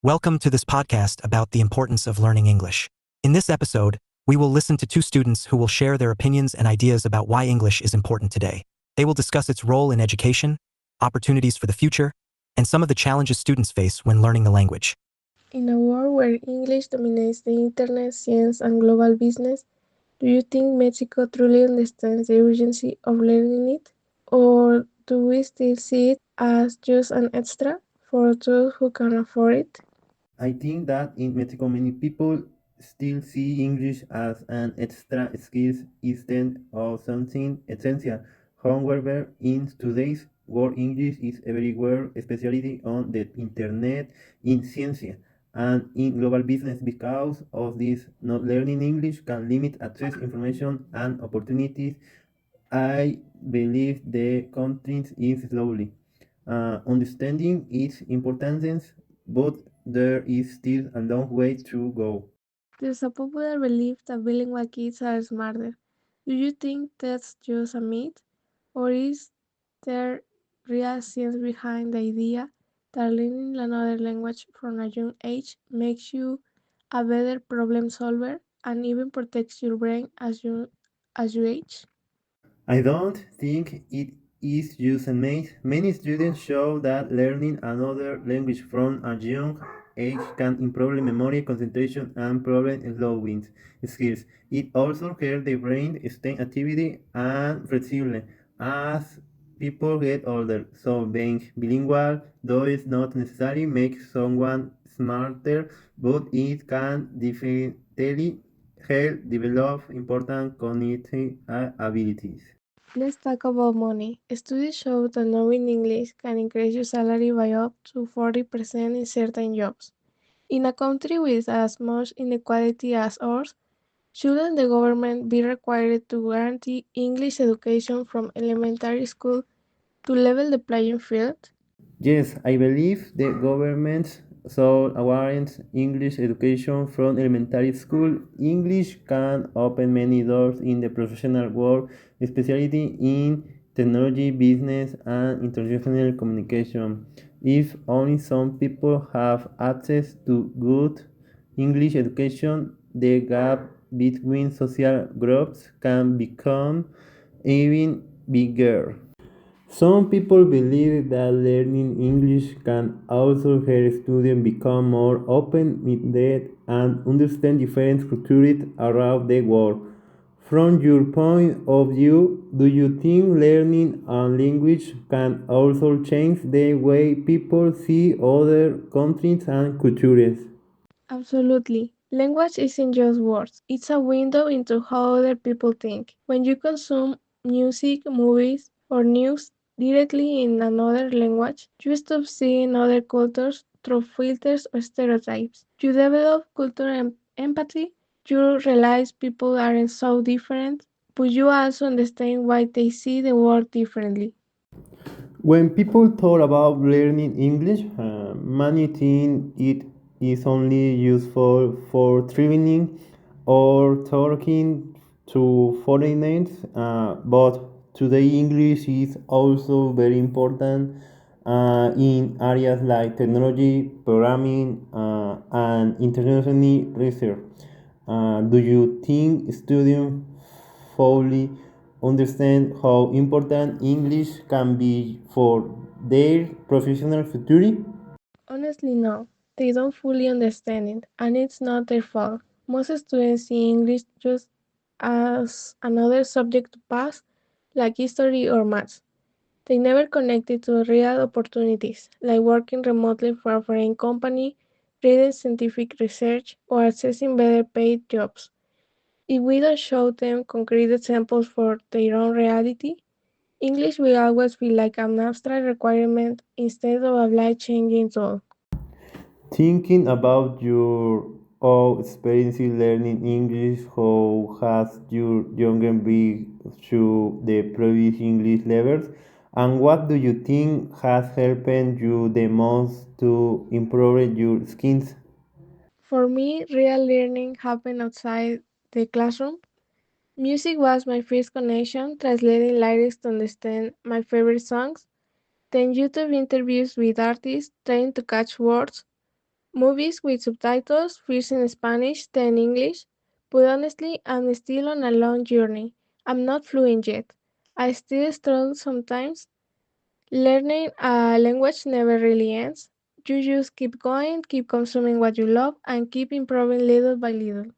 Welcome to this podcast about the importance of learning English. In this episode, we will listen to two students who will share their opinions and ideas about why English is important today. They will discuss its role in education, opportunities for the future, and some of the challenges students face when learning the language. In a world where English dominates the internet, science, and global business, do you think Mexico truly understands the urgency of learning it? Or do we still see it as just an extra for those who can afford it? I think that in Mexico many people still see English as an extra skill instead of something essential. However, in today's world, English is everywhere, especially on the internet, in science, and in global business. Because of this, not learning English can limit access, information, and opportunities. I believe the content is slowly understanding its importance, but there is still a long way to go. There's a popular belief that bilingual kids are smarter. Do you think that's just a myth? Or is there real science behind the idea that learning another language from a young age makes you a better problem solver and even protects your brain as you age? I don't think it is just a myth. Many students show that learning another language from a young age can improve memory, concentration, and problem-solving skills. It also helps the brain stay activity and flexible as people get older. So being bilingual does not necessarily make someone smarter, but it can definitely help develop important cognitive abilities. Let's talk about money. Studies show that knowing English can increase your salary by up to 40% in certain jobs. In a country with as much inequality as ours, shouldn't the government be required to guarantee English education from elementary school to level the playing field? Yes, I believe the government should warrant English education from elementary school. English can open many doors in the professional world, especially in technology, business, and international communication. If only some people have access to good English education, the gap between social groups can become even bigger. Some people believe that learning English can also help students become more open-minded and understand different cultures around the world. From your point of view, do you think learning a language can also change the way people see other countries and cultures? Absolutely. Language isn't just words, it's a window into how other people think. When you consume music, movies, or news directly in another language, you stop seeing other cultures through filters or stereotypes. You develop cultural empathy, you realize people aren't so different, but you also understand why they see the world differently. When people talk about learning English, many think it is only useful for traveling or talking to foreigners, but today English is also very important in areas like technology, programming, and international research. Do you think students fully understand how important English can be for their professional future? Honestly, no. They don't fully understand it, and it's not their fault. Most students see English just as another subject to pass, like history or maths. They never connect it to real opportunities, like working remotely for a foreign company, reading scientific research, or accessing better paid jobs. If we don't show them concrete examples for their own reality, English will always feel like an abstract requirement instead of a life changing tool. Thinking about your own experience learning English, how has your younger been through the previous English levels, and what do you think has helped you the most to improve your skills? For me, real learning happened outside the classroom. Music was my first connection, translating lyrics to understand my favorite songs. Then YouTube interviews with artists, trying to catch words. Movies with subtitles, first in Spanish, then English, but honestly, I'm still on a long journey. I'm not fluent yet. I still struggle sometimes. Learning a language never really ends. You just keep going, keep consuming what you love, and keep improving little by little.